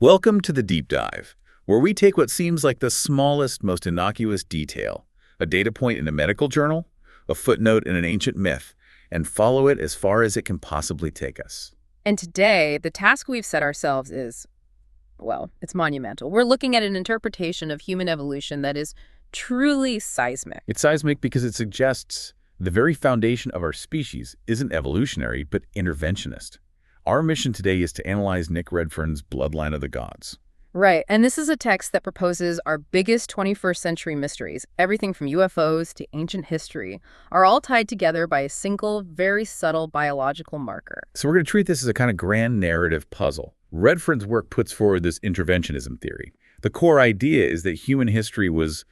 Welcome to the Deep Dive, where we take what seems like the smallest, most innocuous detail, a data point in a medical journal, a footnote in an ancient myth, and follow it as far as it can possibly take us. And today, the task we've set ourselves is, well, it's monumental. We're looking at an interpretation of human evolution that is truly seismic. It's seismic because it suggests the very foundation of our species isn't evolutionary, but interventionist. Our mission today is to analyze Nick Redfern's Bloodline of the Gods. Right, and this is a text that proposes our biggest 21st century mysteries, everything from UFOs to ancient history, are all tied together by a single, very subtle biological marker. So we're going to treat this as a kind of grand narrative puzzle. Redfern's work puts forward this interventionism theory. The core idea is that human history was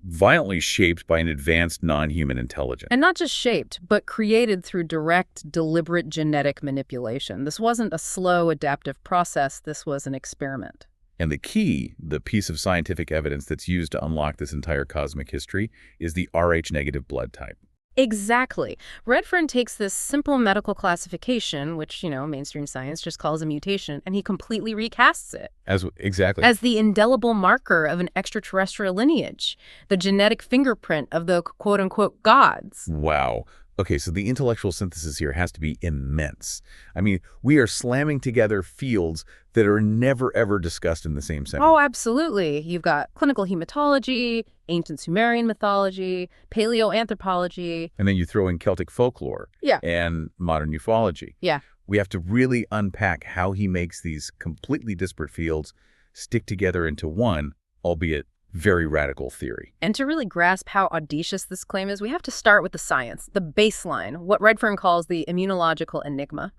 violently shaped by an advanced non-human intelligence. And not just shaped, but created through direct, deliberate genetic manipulation. This wasn't a slow, adaptive process. This was an experiment. And the key, the piece of scientific evidence that's used to unlock this entire cosmic history, is the Rh-negative blood type. Exactly. Redfern takes this simple medical classification, which, mainstream science just calls a mutation, and he completely recasts it. Exactly. As the indelible marker of an extraterrestrial lineage, the genetic fingerprint of the quote-unquote gods. Wow. Okay, so the intellectual synthesis here has to be immense. I mean, we are slamming together fields that are never, ever discussed in the same sentence. Oh, absolutely. You've got clinical hematology, ancient Sumerian mythology, paleoanthropology. And then you throw in Celtic folklore. Yeah. And modern ufology. Yeah. We have to really unpack how he makes these completely disparate fields stick together into one, albeit very radical theory. And to really grasp how audacious this claim is, we have to start with the science, the baseline, what Redfern calls the immunological enigma.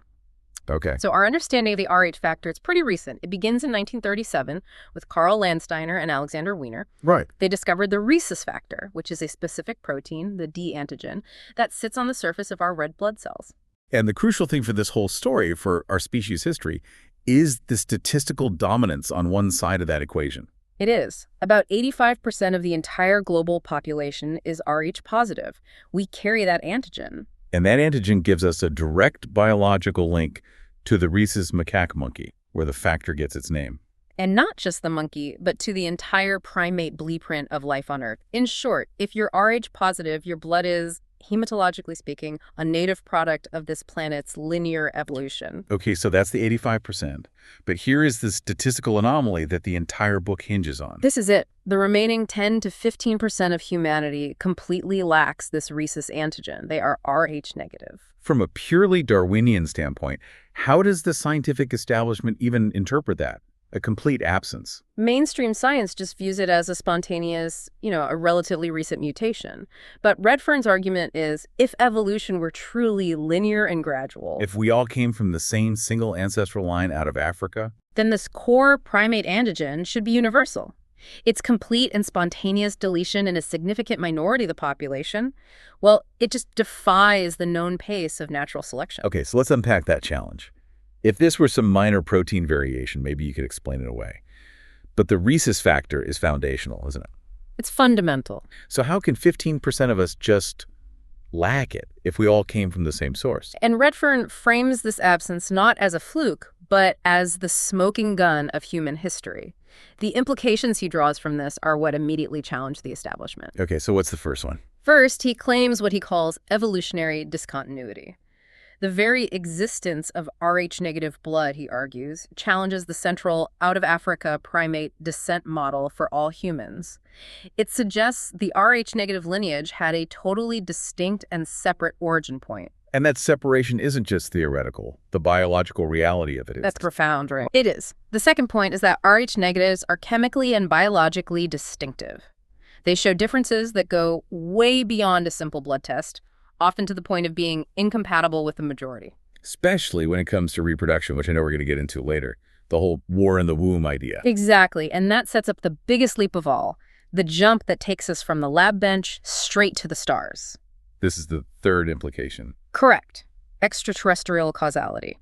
Okay. So our understanding of the Rh factor, it's pretty recent. It begins in 1937 with Carl Landsteiner and Alexander Wiener. Right. They discovered the rhesus factor, which is a specific protein, the D antigen, that sits on the surface of our red blood cells. And the crucial thing for this whole story, for our species history, is the statistical dominance on one side of that equation. It is. About 85% of the entire global population is Rh positive. We carry that antigen. And that antigen gives us a direct biological link to the rhesus macaque monkey, where the factor gets its name. And not just the monkey, but to the entire primate blueprint of life on Earth. In short, if you're Rh positive, your blood is, hematologically speaking, a native product of this planet's linear evolution. Okay, so that's the 85%. But here is the statistical anomaly that the entire book hinges on. This is it. The remaining 10 to 15% of humanity completely lacks this rhesus antigen. They are Rh negative. From a purely Darwinian standpoint, how does the scientific establishment even interpret that? A complete absence. Mainstream science just views it as a spontaneous, a relatively recent mutation. But Redfern's argument is, if evolution were truly linear and gradual, if we all came from the same single ancestral line out of Africa, then this core primate antigen should be universal. Its complete and spontaneous deletion in a significant minority of the population, well, it just defies the known pace of natural selection. Okay, so let's unpack that challenge. If this were some minor protein variation, maybe you could explain it away. But the rhesus factor is foundational, isn't it? It's fundamental. So how can 15% of us just lack it if we all came from the same source? And Redfern frames this absence not as a fluke, but as the smoking gun of human history. The implications he draws from this are what immediately challenge the establishment. Okay, so what's the first one? First, he claims what he calls evolutionary discontinuity. The very existence of Rh-negative blood, he argues, challenges the central out-of-Africa primate descent model for all humans. It suggests the Rh-negative lineage had a totally distinct and separate origin point. And that separation isn't just theoretical. The biological reality of it is. That's profound, right? It is. The second point is that Rh-negatives are chemically and biologically distinctive. They show differences that go way beyond a simple blood test, often to the point of being incompatible with the majority. Especially when it comes to reproduction, which I know we're going to get into later. The whole war in the womb idea. Exactly, and that sets up the biggest leap of all, the jump that takes us from the lab bench straight to the stars. This is the third implication. Correct. Extraterrestrial causality.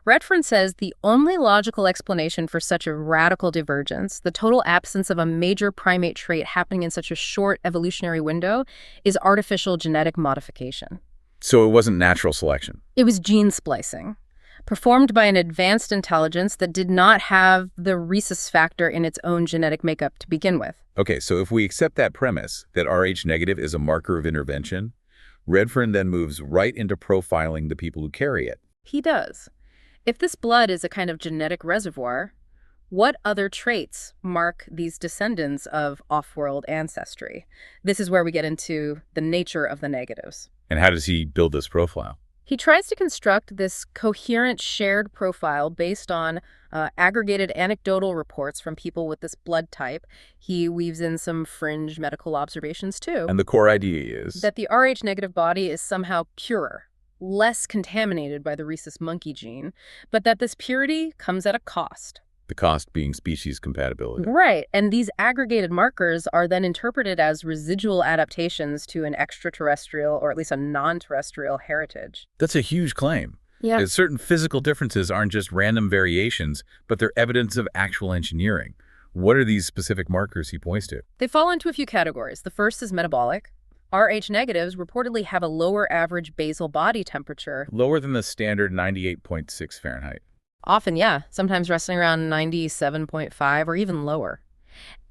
Redfern says the only logical explanation for such a radical divergence, the total absence of a major primate trait happening in such a short evolutionary window, is artificial genetic modification. So it wasn't natural selection. It was gene splicing. performed by an advanced intelligence that did not have the rhesus factor in its own genetic makeup to begin with. Okay, so if we accept that premise, that Rh negative is a marker of intervention, Redfern then moves right into profiling the people who carry it. He does. If this blood is a kind of genetic reservoir, what other traits mark these descendants of off-world ancestry? This is where we get into the nature of the negatives. And how does he build this profile? He tries to construct this coherent shared profile based on aggregated anecdotal reports from people with this blood type. He weaves in some fringe medical observations, too. And the core idea is that the Rh negative body is somehow purer, less contaminated by the rhesus monkey gene, but that this purity comes at a cost. the cost being species compatibility. Right. And these aggregated markers are then interpreted as residual adaptations to an extraterrestrial or at least a non-terrestrial heritage. That's a huge claim. Yeah. Certain physical differences aren't just random variations, but they're evidence of actual engineering. What are these specific markers he points to? They fall into a few categories. The first is metabolic. Rh negatives reportedly have a lower average basal body temperature. Lower than the standard 98.6 Fahrenheit. Often, yeah, sometimes resting around 97.5 or even lower.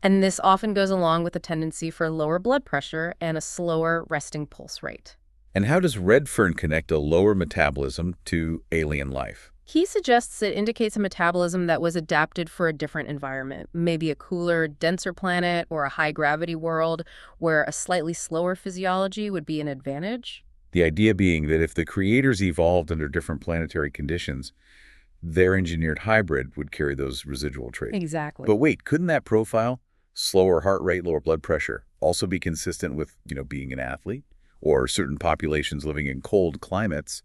And this often goes along with a tendency for lower blood pressure and a slower resting pulse rate. And how does Redfern connect a lower metabolism to alien life? He suggests it indicates a metabolism that was adapted for a different environment, maybe a cooler, denser planet or a high-gravity world where a slightly slower physiology would be an advantage. The idea being that if the creators evolved under different planetary conditions, their engineered hybrid would carry those residual traits. Exactly. But wait, couldn't that profile, slower heart rate, lower blood pressure, also be consistent with, being an athlete or certain populations living in cold climates?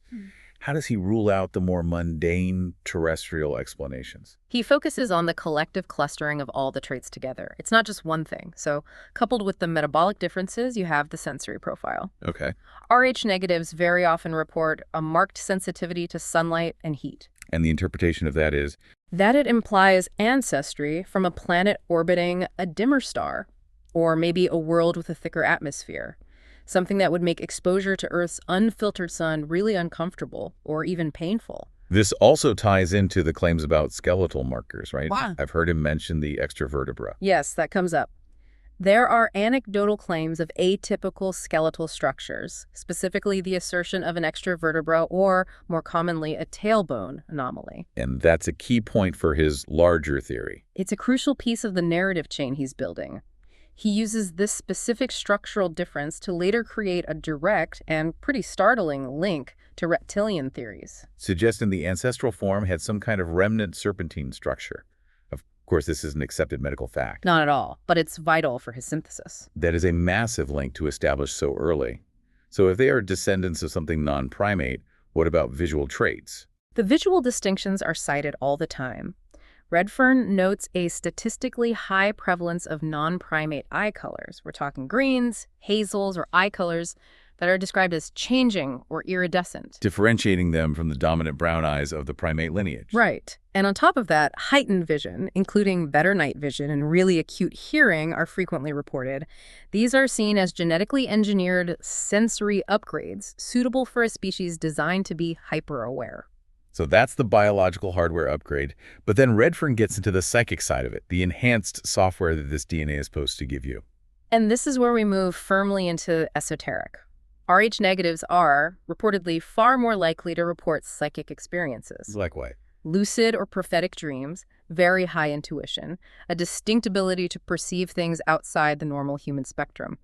How does he rule out the more mundane terrestrial explanations? He focuses on the collective clustering of all the traits together. It's not just one thing. So, coupled with the metabolic differences, you have the sensory profile. Okay. Rh negatives very often report a marked sensitivity to sunlight and heat. And the interpretation of that is? That it implies ancestry from a planet orbiting a dimmer star, or maybe a world with a thicker atmosphere. Something that would make exposure to Earth's unfiltered sun really uncomfortable or even painful. This also ties into the claims about skeletal markers, right? Wow. I've heard him mention the extravertebra. Yes, that comes up. There are anecdotal claims of atypical skeletal structures, specifically the assertion of an extravertebra or, more commonly, a tailbone anomaly. And that's a key point for his larger theory. It's a crucial piece of the narrative chain he's building. He uses this specific structural difference to later create a direct and pretty startling link to reptilian theories. Suggesting the ancestral form had some kind of remnant serpentine structure. Of course, this is an accepted medical fact. Not at all, but it's vital for his synthesis. That is a massive link to establish so early. So if they are descendants of something non-primate, what about visual traits? The visual distinctions are cited all the time. Redfern notes a statistically high prevalence of non-primate eye colors. We're talking greens, hazels, or eye colors that are described as changing or iridescent. Differentiating them from the dominant brown eyes of the primate lineage. Right. And on top of that, heightened vision, including better night vision and really acute hearing, are frequently reported. These are seen as genetically engineered sensory upgrades suitable for a species designed to be hyper-aware. So that's the biological hardware upgrade. But then Redfern gets into the psychic side of it, the enhanced software that this DNA is supposed to give you. And this is where we move firmly into esoteric. Rh negatives are, reportedly, far more likely to report psychic experiences. Like what? Lucid or prophetic dreams, very high intuition, a distinct ability to perceive things outside the normal human spectrum.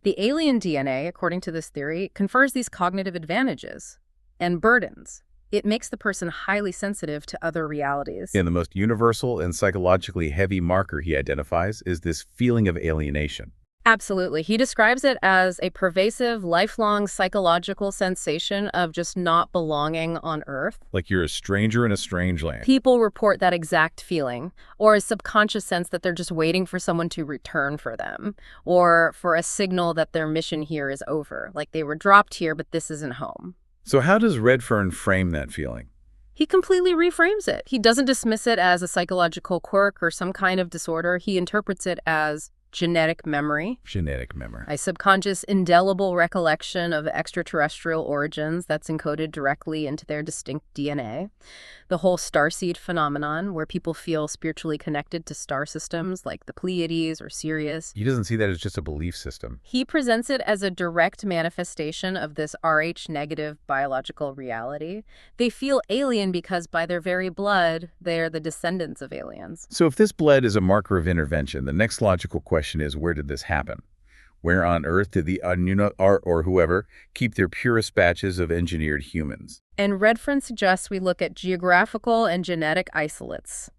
The alien DNA, according to this theory, confers these cognitive advantages and burdens. It makes the person highly sensitive to other realities. And the most universal and psychologically heavy marker he identifies is this feeling of alienation. Absolutely. He describes it as a pervasive, lifelong psychological sensation of just not belonging on Earth. Like you're a stranger in a strange land. People report that exact feeling, or a subconscious sense that they're just waiting for someone to return for them, or for a signal that their mission here is over, like they were dropped here, but this isn't home. So how does Redfern frame that feeling? He completely reframes it. He doesn't dismiss it as a psychological quirk or some kind of disorder. He interprets it as genetic memory, Genetic memory. a subconscious indelible recollection of extraterrestrial origins that's encoded directly into their distinct DNA, the whole starseed phenomenon where people feel spiritually connected to star systems like the Pleiades or Sirius. He doesn't see that as just a belief system. He presents it as a direct manifestation of this Rh-negative biological reality. They feel alien because by their very blood, they're the descendants of aliens. So if this blood is a marker of intervention, the next logical question is, where did this happen? Where on Earth did the or whoever keep their purest batches of engineered humans? And Redfern suggests we look at geographical and genetic isolates.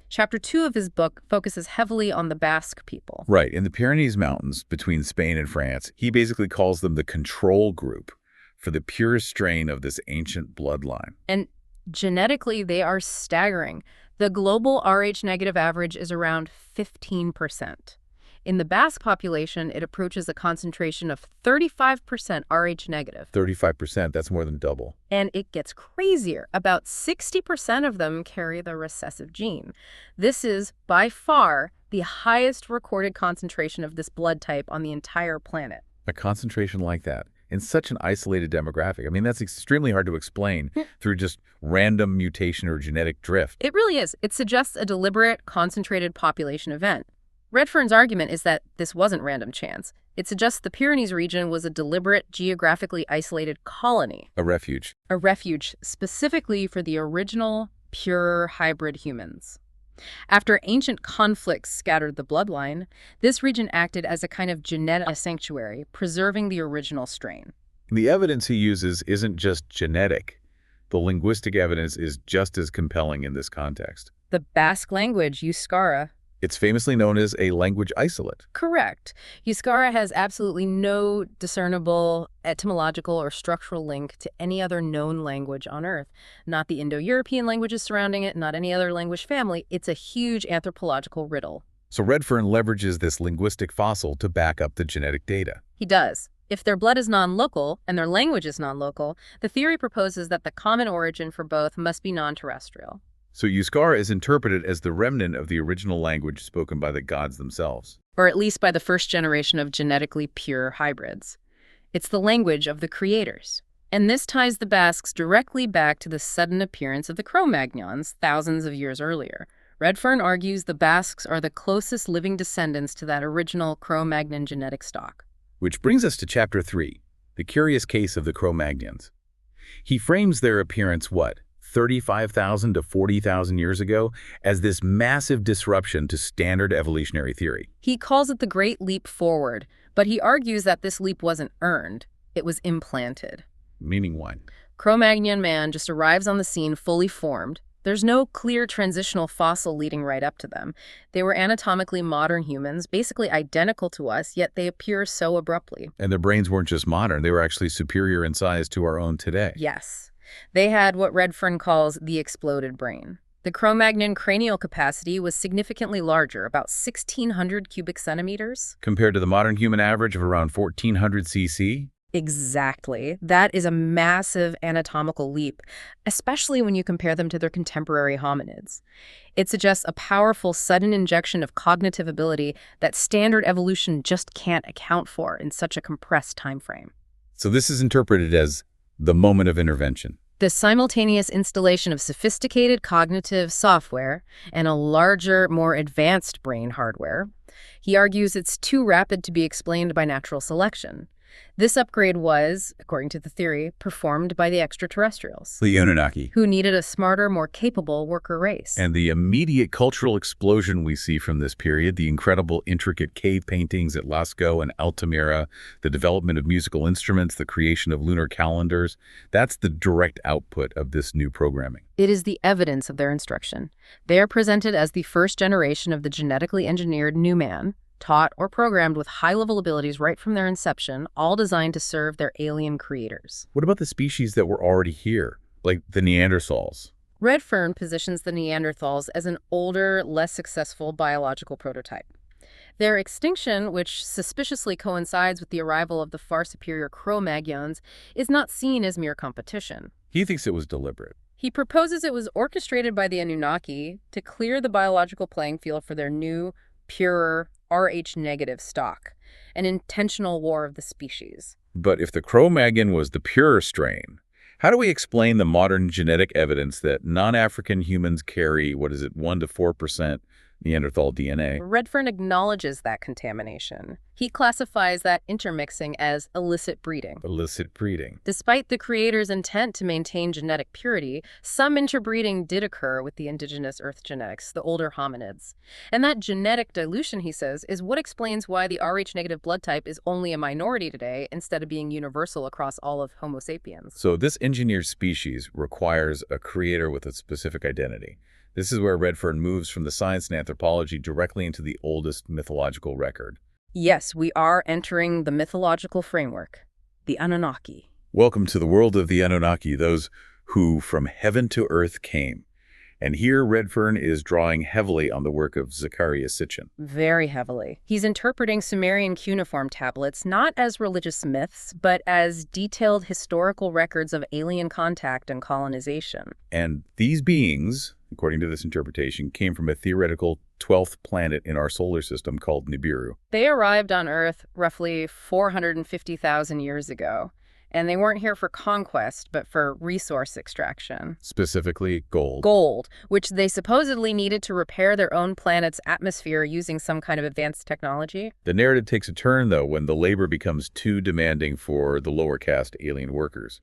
Chapter 2 of his book focuses heavily on the Basque people. Right. In the Pyrenees Mountains between Spain and France, he basically calls them the control group for the purest strain of this ancient bloodline. And genetically, they are staggering. The global Rh-negative average is around 15%. In the Basque population, it approaches a concentration of 35% Rh-negative. 35%, that's more than double. And it gets crazier. About 60% of them carry the recessive gene. This is, by far, the highest recorded concentration of this blood type on the entire planet. A concentration like that in such an isolated demographic. I mean, that's extremely hard to explain through just random mutation or genetic drift. It really is. It suggests a deliberate, concentrated population event. Redfern's argument is that this wasn't random chance. It suggests the Pyrenees region was a deliberate, geographically isolated colony. A refuge. A refuge specifically for the original, pure hybrid humans. After ancient conflicts scattered the bloodline, this region acted as a kind of genetic sanctuary, preserving the original strain. The evidence he uses isn't just genetic. The linguistic evidence is just as compelling in this context. The Basque language, Euskara. It's famously known as a language isolate. Correct. Euskara has absolutely no discernible etymological or structural link to any other known language on Earth. Not the Indo-European languages surrounding it, not any other language family. It's a huge anthropological riddle. So Redfern leverages this linguistic fossil to back up the genetic data. He does. If their blood is non-local and their language is non-local, the theory proposes that the common origin for both must be non-terrestrial. So Euskara is interpreted as the remnant of the original language spoken by the gods themselves. Or at least by the first generation of genetically pure hybrids. It's the language of the creators. And this ties the Basques directly back to the sudden appearance of the Cro-Magnons thousands of years earlier. Redfern argues the Basques are the closest living descendants to that original Cro-Magnon genetic stock. Which brings us to Chapter 3, the curious case of the Cro-Magnons. He frames their appearance, 35,000 to 40,000 years ago, as this massive disruption to standard evolutionary theory. He calls it the Great Leap Forward, but he argues that this leap wasn't earned. It was implanted. Meaning what? Cro-Magnon man just arrives on the scene fully formed. There's no clear transitional fossil leading right up to them. They were anatomically modern humans, basically identical to us, yet they appear so abruptly. And their brains weren't just modern, they were actually superior in size to our own today. Yes. They had what Redfern calls the exploded brain. The Cro-Magnon cranial capacity was significantly larger, about 1,600 cubic centimeters. Compared to the modern human average of around 1,400 cc? Exactly. That is a massive anatomical leap, especially when you compare them to their contemporary hominids. It suggests a powerful, sudden injection of cognitive ability that standard evolution just can't account for in such a compressed time frame. So this is interpreted as the moment of intervention. The simultaneous installation of sophisticated cognitive software and a larger, more advanced brain hardware. He argues it's too rapid to be explained by natural selection. This upgrade was, according to the theory, performed by the extraterrestrials, The Anunnaki. who needed a smarter, more capable worker race. And the immediate cultural explosion we see from this period, the incredible intricate cave paintings at Lascaux and Altamira, the development of musical instruments, the creation of lunar calendars, that's the direct output of this new programming. It is the evidence of their instruction. They are presented as the first generation of the genetically engineered new man, taught or programmed with high-level abilities right from their inception, all designed to serve their alien creators. What about the species that were already here, like the Neanderthals? Redfern positions the Neanderthals as an older, less successful biological prototype. Their extinction, which suspiciously coincides with the arrival of the far superior Cro-Magnons, is not seen as mere competition. He thinks it was deliberate. He proposes it was orchestrated by the Anunnaki to clear the biological playing field for their new, purer, Rh-negative stock, an intentional war of the species. But if the Cro-Magnon was the pure strain, how do we explain the modern genetic evidence that non-African humans carry, 1 to 4% Neanderthal DNA? Redfern acknowledges that contamination. He classifies that intermixing as illicit breeding. Illicit breeding. Despite the creator's intent to maintain genetic purity, some interbreeding did occur with the indigenous Earth genetics, the older hominids. And that genetic dilution, he says, is what explains why the Rh-negative blood type is only a minority today instead of being universal across all of Homo sapiens. So this engineered species requires a creator with a specific identity. This is where Redfern moves from the science and anthropology directly into the oldest mythological record. Yes, we are entering the mythological framework, the Anunnaki. Welcome to the world of the Anunnaki, those who from heaven to earth came. And here Redfern is drawing heavily on the work of Zecharia Sitchin. Very heavily. He's interpreting Sumerian cuneiform tablets not as religious myths, but as detailed historical records of alien contact and colonization. And these beings, according to this interpretation, came from a theoretical 12th planet in our solar system called Nibiru. They arrived on Earth roughly 450,000 years ago. And they weren't here for conquest, but for resource extraction. Specifically, gold. Gold, which they supposedly needed to repair their own planet's atmosphere using some kind of advanced technology. The narrative takes a turn, though, when the labor becomes too demanding for the lower caste alien workers,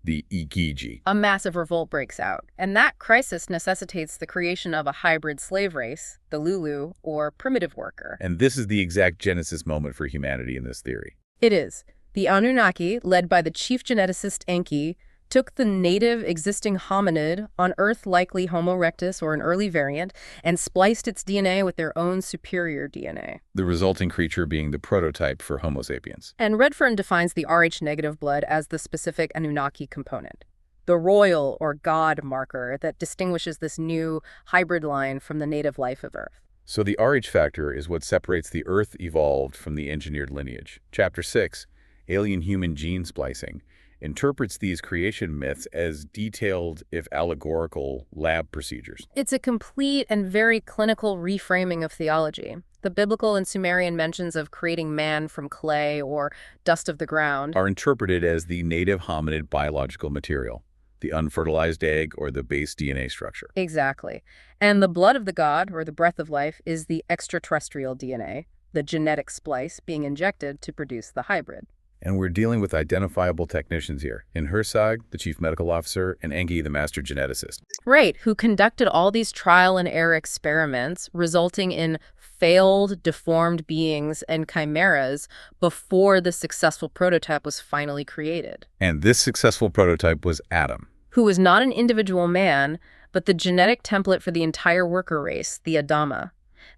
the Ikiji. A massive revolt breaks out, and that crisis necessitates the creation of a hybrid slave race, the Lulu, or primitive worker. And this is the exact genesis moment for humanity in this theory. It is. The Anunnaki, led by the chief geneticist Enki, took the native existing hominid, on Earth likely Homo erectus or an early variant, and spliced its DNA with their own superior DNA. The resulting creature being the prototype for Homo sapiens. And Redfern defines the Rh-negative blood as the specific Anunnaki component, the royal or god marker that distinguishes this new hybrid line from the native life of Earth. So the Rh factor is what separates the Earth evolved from the engineered lineage. Chapter 6, Alien-Human Gene Splicing, interprets these creation myths as detailed, if allegorical, lab procedures. It's a complete and very clinical reframing of theology. The biblical and Sumerian mentions of creating man from clay or dust of the ground are interpreted as the native hominid biological material, the unfertilized egg or the base DNA structure. Exactly. And the blood of the god, or the breath of life, is the extraterrestrial DNA, the genetic splice being injected to produce the hybrid. And we're dealing with identifiable technicians here, in Herzog, the chief medical officer, and Enki, the master geneticist. Right, who conducted all these trial and error experiments, resulting in failed, deformed beings and chimeras before the successful prototype was finally created. And this successful prototype was Adam, who was not an individual man, but the genetic template for the entire worker race, the Adama.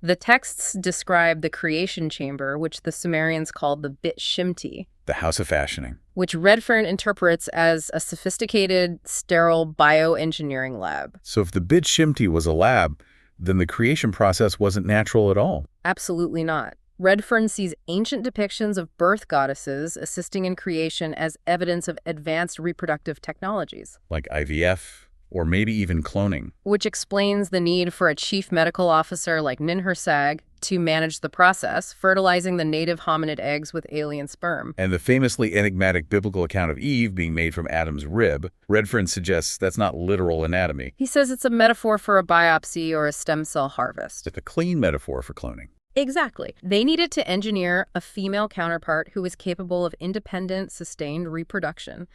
The texts describe the creation chamber, which the Sumerians called the Bit Shimti, the house of fashioning, which Redfern interprets as a sophisticated, sterile bioengineering lab. So if the Bit Shimti was a lab, then the creation process wasn't natural at all. Absolutely not. Redfern sees ancient depictions of birth goddesses assisting in creation as evidence of advanced reproductive technologies. Like IVF, or maybe even cloning. Which explains the need for a chief medical officer like Ninhursag to manage the process, fertilizing the native hominid eggs with alien sperm. And the famously enigmatic biblical account of Eve being made from Adam's rib, Redfern suggests that's not literal anatomy. He says it's a metaphor for a biopsy or a stem cell harvest. It's a clean metaphor for cloning. Exactly. They needed to engineer a female counterpart who was capable of independent, sustained reproduction.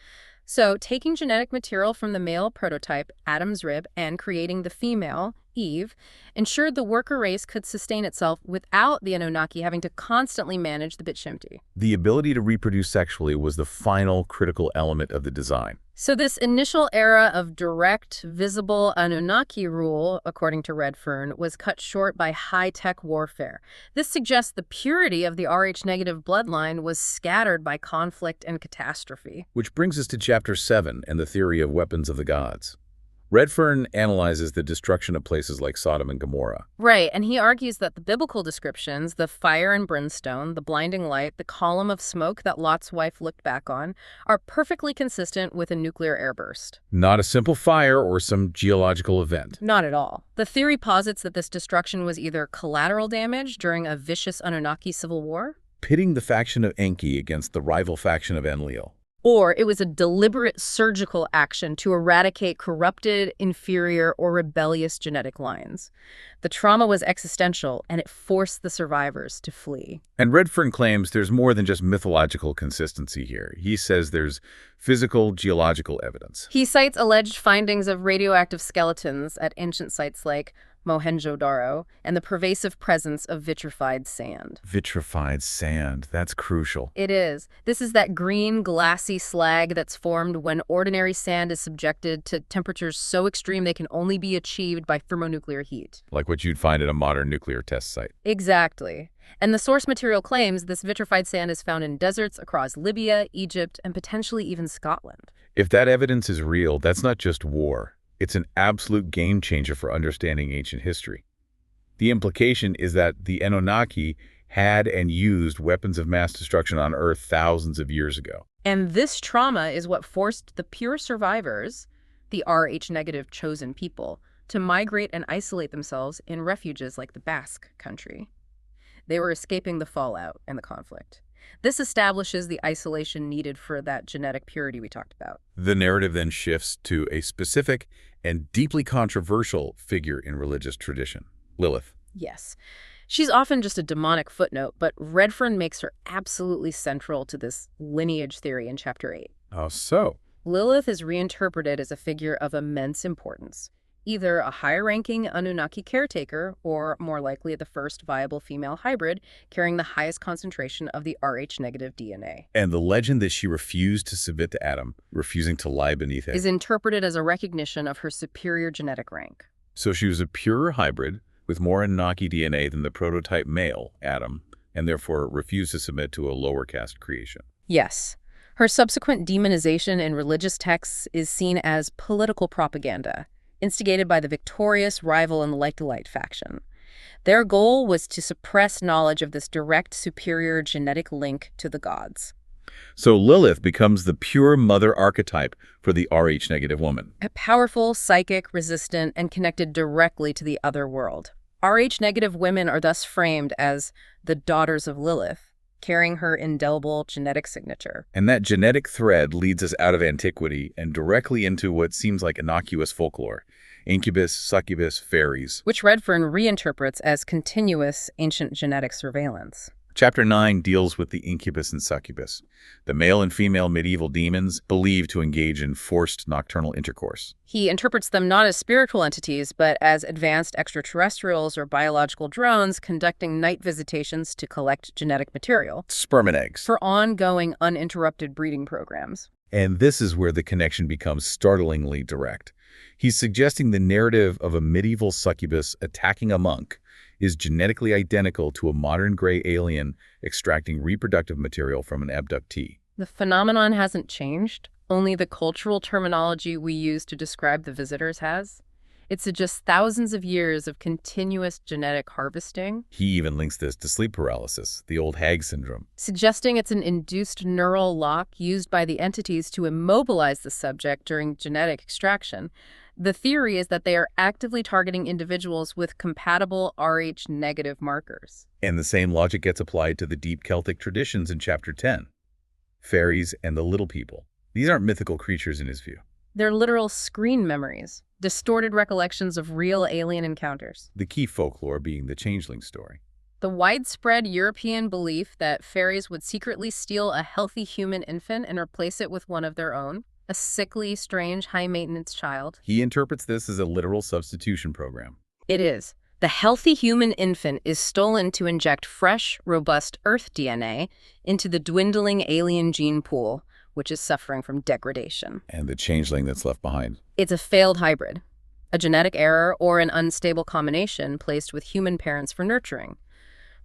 So, taking genetic material from the male prototype, Adam's rib, and creating the female, Eve, ensured the worker race could sustain itself without the Anunnaki having to constantly manage the Bit Shimti. The ability to reproduce sexually was the final critical element of the design. So this initial era of direct, visible Anunnaki rule, according to Redfern, was cut short by high-tech warfare. This suggests the purity of the Rh-negative bloodline was scattered by conflict and catastrophe. Which brings us to Chapter 7 and the theory of weapons of the gods. Redfern analyzes the destruction of places like Sodom and Gomorrah. Right, and he argues that the biblical descriptions, the fire and brimstone, the blinding light, the column of smoke that Lot's wife looked back on, are perfectly consistent with a nuclear airburst. Not a simple fire or some geological event. Not at all. The theory posits that this destruction was either collateral damage during a vicious Anunnaki civil war, Pitting the faction of Enki against the rival faction of Enlil. or it was a deliberate surgical action to eradicate corrupted, inferior, or rebellious genetic lines. The trauma was existential, and it forced the survivors to flee. And Redfern claims there's more than just mythological consistency here. He says there's physical, geological evidence. He cites alleged findings of radioactive skeletons at ancient sites like Mohenjo-Daro and the pervasive presence of vitrified sand. Vitrified sand, that's crucial. It is. This is that green, glassy slag that's formed when ordinary sand is subjected to temperatures so extreme they can only be achieved by thermonuclear heat. Like what you'd find at a modern nuclear test site. Exactly. And the source material claims this vitrified sand is found in deserts across Libya, Egypt, and potentially even Scotland. If that evidence is real, that's not just war. It's an absolute game changer for understanding ancient history. The implication is that the Anunnaki had and used weapons of mass destruction on Earth thousands of years ago. And this trauma is what forced the pure survivors, the Rh-negative chosen people, to migrate and isolate themselves in refuges like the Basque Country. They were escaping the fallout and the conflict. This establishes the isolation needed for that genetic purity we talked about. The narrative then shifts to a specific and deeply controversial figure in religious tradition, Lilith. Yes. She's often just a demonic footnote, but Redfern makes her absolutely central to this lineage theory in Chapter 8. How so? Lilith is reinterpreted as a figure of immense importance, either a high-ranking Anunnaki caretaker or, more likely, the first viable female hybrid carrying the highest concentration of the Rh-negative DNA. And the legend that she refused to submit to Adam, refusing to lie beneath him. Is interpreted as a recognition of her superior genetic rank. So she was a pure hybrid with more Anunnaki DNA than the prototype male, Adam, and therefore refused to submit to a lower caste creation. Yes. Her subsequent demonization in religious texts is seen as political propaganda, instigated by the victorious rival in the Light-to-Light faction. Their goal was to suppress knowledge of this direct superior genetic link to the gods. So Lilith becomes the pure mother archetype for the Rh-negative woman. A powerful, psychic, resistant, and connected directly to the other world. Rh-negative women are thus framed as the daughters of Lilith, carrying her indelible genetic signature. And that genetic thread leads us out of antiquity and directly into what seems like innocuous folklore. Incubus, succubus, fairies. Which Redfern reinterprets as continuous ancient genetic surveillance. Chapter 9 deals with the incubus and succubus, the male and female medieval demons believed to engage in forced nocturnal intercourse. He interprets them not as spiritual entities, but as advanced extraterrestrials or biological drones conducting night visitations to collect genetic material. Sperm and eggs. For ongoing, uninterrupted breeding programs. And this is where the connection becomes startlingly direct. He's suggesting the narrative of a medieval succubus attacking a monk is genetically identical to a modern gray alien extracting reproductive material from an abductee. The phenomenon hasn't changed. Only the cultural terminology we use to describe the visitors has. It suggests thousands of years of continuous genetic harvesting. He even links this to sleep paralysis, the old hag syndrome. Suggesting it's an induced neural lock used by the entities to immobilize the subject during genetic extraction. The theory is that they are actively targeting individuals with compatible Rh-negative markers. And the same logic gets applied to the deep Celtic traditions in Chapter 10. Fairies and the little people. These aren't mythical creatures in his view. They're literal screen memories, distorted recollections of real alien encounters. The key folklore being the changeling story. The widespread European belief that fairies would secretly steal a healthy human infant and replace it with one of their own. A sickly, strange, high-maintenance child. He interprets this as a literal substitution program. It is. The healthy human infant is stolen to inject fresh, robust Earth DNA into the dwindling alien gene pool, which is suffering from degradation. And the changeling that's left behind. It's a failed hybrid, a genetic error or an unstable combination placed with human parents for nurturing.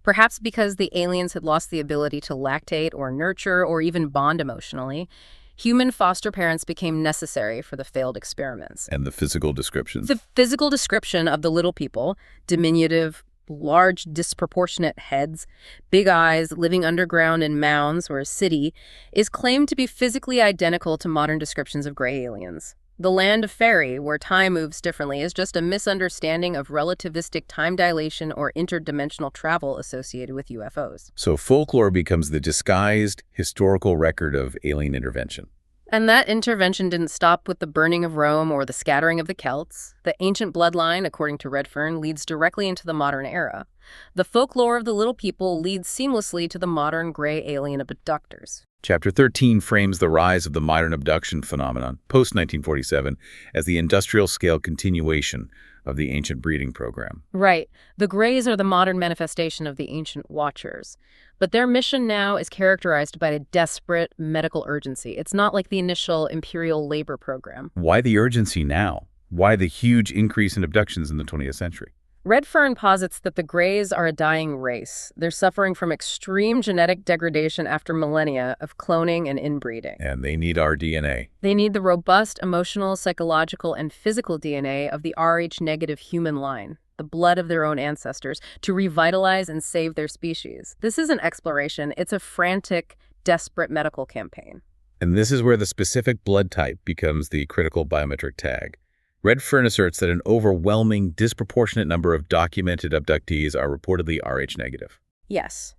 Perhaps because the aliens had lost the ability to lactate or nurture or even bond emotionally, Human foster parents became necessary for the failed experiments. And the physical descriptions. The physical description of the little people, diminutive, large, disproportionate heads, big eyes, living underground in mounds or a city, is claimed to be physically identical to modern descriptions of gray aliens. The land of fairy, where time moves differently, is just a misunderstanding of relativistic time dilation or interdimensional travel associated with UFOs. So folklore becomes the disguised historical record of alien intervention. And that intervention didn't stop with the burning of Rome or the scattering of the Celts. The ancient bloodline, according to Redfern, leads directly into the modern era. The folklore of the little people leads seamlessly to the modern gray alien abductors. Chapter 13 frames the rise of the modern abduction phenomenon, post-1947, as the industrial-scale continuation of the ancient breeding program. Right. The Greys are the modern manifestation of the ancient Watchers. But their mission now is characterized by a desperate medical urgency. It's not like the initial imperial labor program. Why the urgency now? Why the huge increase in abductions in the 20th century? Redfern posits that the Greys are a dying race. They're suffering from extreme genetic degradation after millennia of cloning and inbreeding. And they need our DNA. They need the robust emotional, psychological, and physical DNA of the Rh-negative human line, the blood of their own ancestors, to revitalize and save their species. This isn't exploration. It's a frantic, desperate medical campaign. And this is where the specific blood type becomes the critical biometric tag. Redfern asserts that an overwhelming, disproportionate number of documented abductees are reportedly Rh negative. Yes.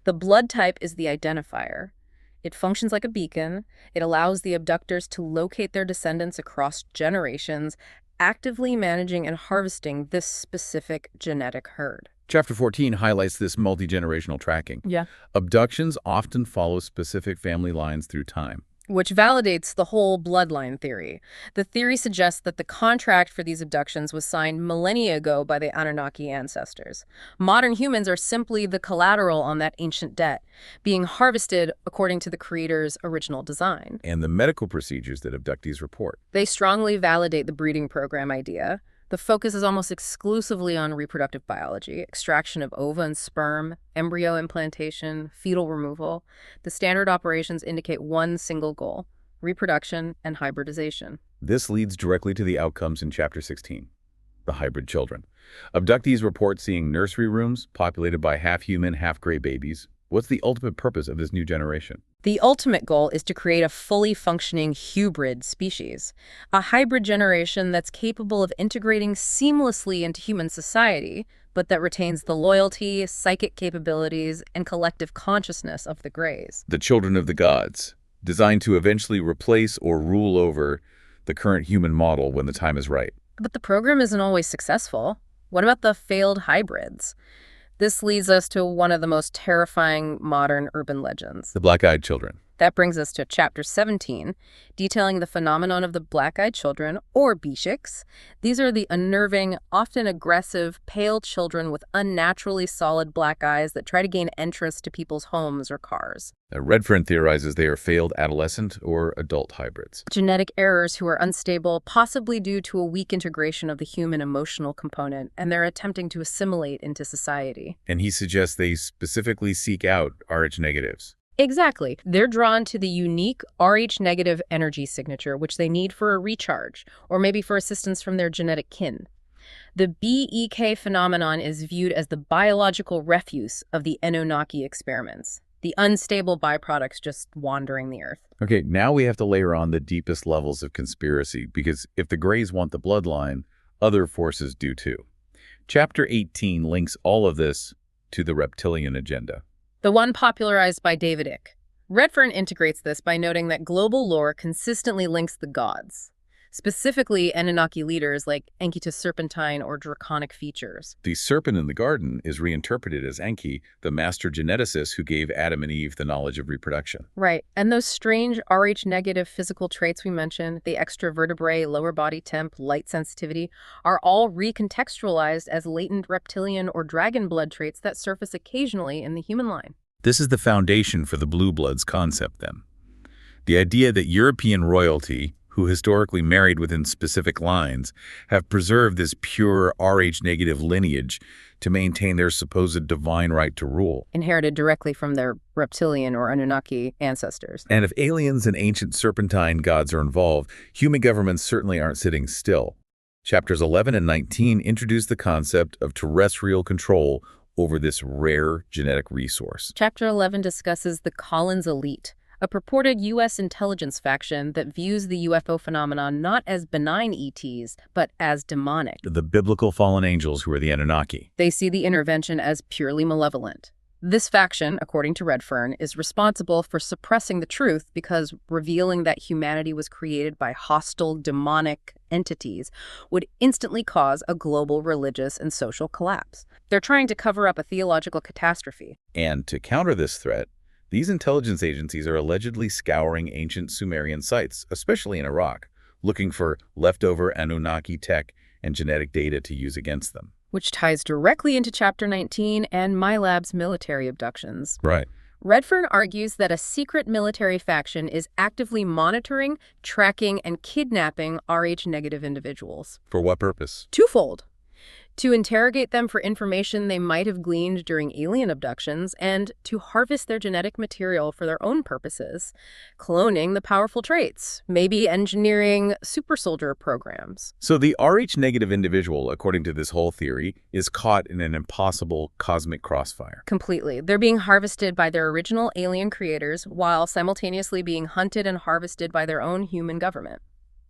The blood type is the identifier. It functions like a beacon. It allows the abductors to locate their descendants across generations, actively managing and harvesting this specific genetic herd. Chapter 14 highlights this multi-generational tracking. Yeah. Abductions often follow specific family lines through time, which validates the whole bloodline theory. The theory suggests that the contract for these abductions was signed millennia ago by the Anunnaki ancestors. Modern humans are simply the collateral on that ancient debt, being harvested according to the creator's original design. and the medical procedures that abductees report. They strongly validate the breeding program idea. The focus is almost exclusively on reproductive biology, extraction of ova and sperm, embryo implantation, fetal removal. The standard operations indicate one single goal: reproduction and hybridization. This leads directly to the outcomes in Chapter 16, the hybrid children. Abductees report seeing nursery rooms populated by half-human, half-gray babies. What's the ultimate purpose of this new generation? The ultimate goal is to create a fully functioning hybrid species, a hybrid generation that's capable of integrating seamlessly into human society, but that retains the loyalty, psychic capabilities, and collective consciousness of the Greys. The children of the gods, designed to eventually replace or rule over the current human model when the time is right. But the program isn't always successful. What about the failed hybrids? This leads us to one of the most terrifying modern urban legends. The black-eyed children. That brings us to Chapter 17, detailing the phenomenon of the black-eyed children, or Bishiks. These are the unnerving, often aggressive, pale children with unnaturally solid black eyes that try to gain entrance to people's homes or cars. Redfern theorizes they are failed adolescent or adult hybrids. Genetic errors who are unstable, possibly due to a weak integration of the human emotional component, and they're attempting to assimilate into society. And he suggests they specifically seek out Rh negatives. Exactly. They're drawn to the unique Rh-negative energy signature, which they need for a recharge, or maybe for assistance from their genetic kin. The BEK phenomenon is viewed as the biological refuse of the Anunnaki experiments, the unstable byproducts just wandering the Earth. Okay, now we have to layer on the deepest levels of conspiracy, because if the Greys want the bloodline, other forces do too. Chapter 18 links all of this to the reptilian agenda. The one popularized by David Icke. Redfern integrates this by noting that global lore consistently links the gods, specifically Anunnaki leaders like Enki to serpentine or draconic features. The serpent in the garden is reinterpreted as Enki, the master geneticist who gave Adam and Eve the knowledge of reproduction. Right, and those strange Rh-negative physical traits we mentioned, the extra vertebrae, lower body temp, light sensitivity, are all recontextualized as latent reptilian or dragon blood traits that surface occasionally in the human line. This is the foundation for the Blue Bloods concept, then. The idea that European royalty, who historically married within specific lines, have preserved this pure Rh-negative lineage to maintain their supposed divine right to rule. Inherited directly from their reptilian or Anunnaki ancestors. And if aliens and ancient serpentine gods are involved, human governments certainly aren't sitting still. Chapters 11 and 19 introduce the concept of terrestrial control over this rare genetic resource. Chapter 11 discusses the Collins Elite, a purported U.S. intelligence faction that views the UFO phenomenon not as benign ETs, but as demonic. The biblical fallen angels who are the Anunnaki. They see the intervention as purely malevolent. This faction, according to Redfern, is responsible for suppressing the truth because revealing that humanity was created by hostile, demonic entities would instantly cause a global religious and social collapse. They're trying to cover up a theological catastrophe. And to counter this threat, these intelligence agencies are allegedly scouring ancient Sumerian sites, especially in Iraq, looking for leftover Anunnaki tech and genetic data to use against them. Which ties directly into Chapter 19 and MyLab's military abductions. Right. Redfern argues that a secret military faction is actively monitoring, tracking, and kidnapping Rh-negative individuals. For what purpose? Twofold. To interrogate them for information they might have gleaned during alien abductions, and to harvest their genetic material for their own purposes, cloning the powerful traits, maybe engineering super soldier programs. So the Rh-negative individual, according to this whole theory, is caught in an impossible cosmic crossfire. Completely. They're being harvested by their original alien creators while simultaneously being hunted and harvested by their own human government.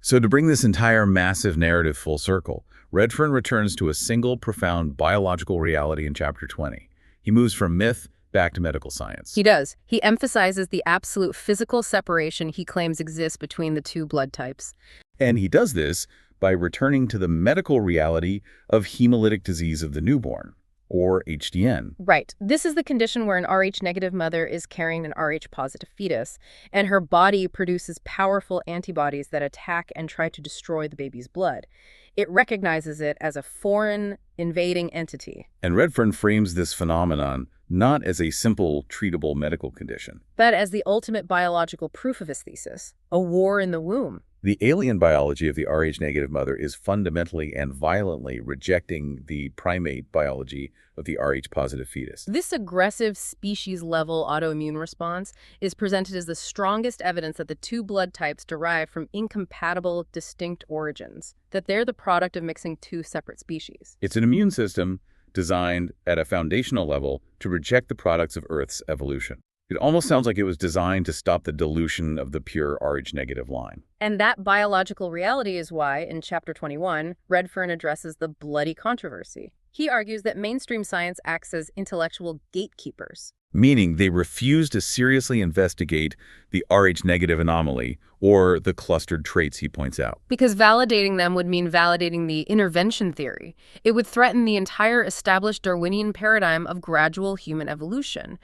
So to bring this entire massive narrative full circle, Redfern returns to a single profound biological reality in Chapter 20. He moves from myth back to medical science. He does. He emphasizes the absolute physical separation he claims exists between the two blood types. And he does this by returning to the medical reality of hemolytic disease of the newborn, or HDN. Right. This is the condition where an Rh-negative mother is carrying an Rh-positive fetus, and her body produces powerful antibodies that attack and try to destroy the baby's blood. It recognizes it as a foreign, invading entity. And Redfern frames this phenomenon not as a simple, treatable medical condition, but as the ultimate biological proof of his thesis, a war in the womb. The alien biology of the Rh-negative mother is fundamentally and violently rejecting the primate biology of the Rh-positive fetus. This aggressive species-level autoimmune response is presented as the strongest evidence that the two blood types derive from incompatible, distinct origins, that they're the product of mixing two separate species. It's an immune system designed at a foundational level to reject the products of Earth's evolution. It almost sounds like it was designed to stop the dilution of the pure Rh-negative line. And that biological reality is why, in Chapter 21, Redfern addresses the bloody controversy. He argues that mainstream science acts as intellectual gatekeepers. Meaning they refuse to seriously investigate the Rh-negative anomaly or the clustered traits he points out. Because validating them would mean validating the intervention theory. It would threaten the entire established Darwinian paradigm of gradual human evolution.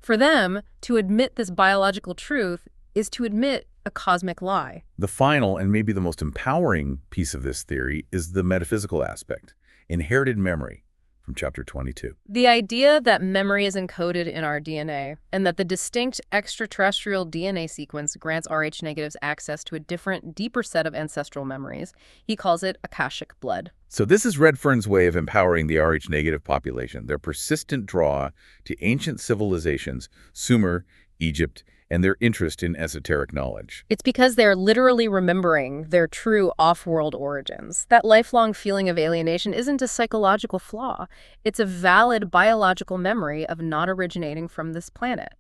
For them, to admit this biological truth is to admit a cosmic lie. The final and maybe the most empowering piece of this theory is the metaphysical aspect, inherited memory, from Chapter 22. The idea that memory is encoded in our DNA and that the distinct extraterrestrial DNA sequence grants Rh-negatives access to a different, deeper set of ancestral memories. He calls it Akashic blood. So this is Redfern's way of empowering the Rh-negative population, their persistent draw to ancient civilizations, Sumer, Egypt, and their interest in esoteric knowledge. It's because they're literally remembering their true off-world origins. That lifelong feeling of alienation isn't a psychological flaw. It's a valid biological memory of not originating from this planet,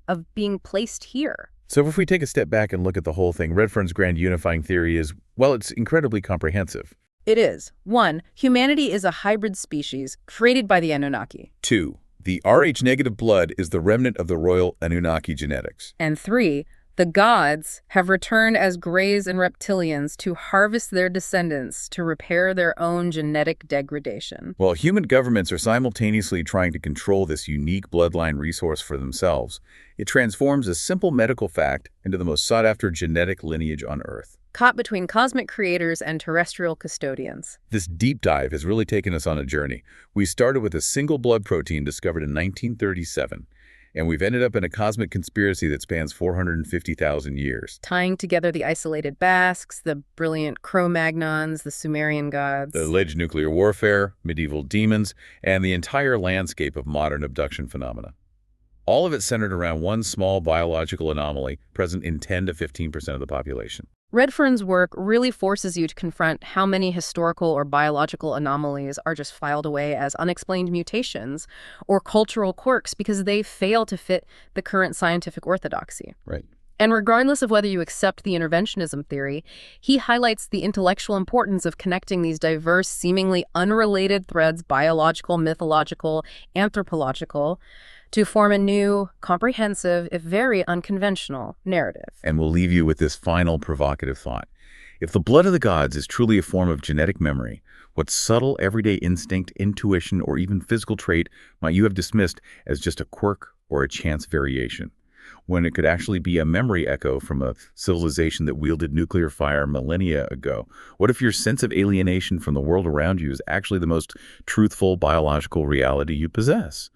of being placed here. So if we take a step back and look at the whole thing, Redfern's grand unifying theory is, well, it's incredibly comprehensive. It is. 1, humanity is a hybrid species created by the Anunnaki. 2, the Rh-negative blood is the remnant of the royal Anunnaki genetics. And 3, the gods have returned as greys and reptilians to harvest their descendants to repair their own genetic degradation. While human governments are simultaneously trying to control this unique bloodline resource for themselves, it transforms a simple medical fact into the most sought-after genetic lineage on Earth. Caught between cosmic creators and terrestrial custodians. This deep dive has really taken us on a journey. We started with a single blood protein discovered in 1937, And we've ended up in a cosmic conspiracy that spans 450,000 years. Tying together the isolated Basques, the brilliant Cro-Magnons, the Sumerian gods. The alleged nuclear warfare, medieval demons, and the entire landscape of modern abduction phenomena. All of it centered around one small biological anomaly present in 10 to 15% of the population. Redfern's work really forces you to confront how many historical or biological anomalies are just filed away as unexplained mutations or cultural quirks because they fail to fit the current scientific orthodoxy. Right. And regardless of whether you accept the interventionism theory, he highlights the intellectual importance of connecting these diverse, seemingly unrelated threads, biological, mythological, anthropological, to form a new, comprehensive, if very unconventional, narrative. And we'll leave you with this final provocative thought. If the blood of the gods is truly a form of genetic memory, what subtle everyday instinct, intuition, or even physical trait might you have dismissed as just a quirk or a chance variation, when it could actually be a memory echo from a civilization that wielded nuclear fire millennia ago? What if your sense of alienation from the world around you is actually the most truthful biological reality you possess?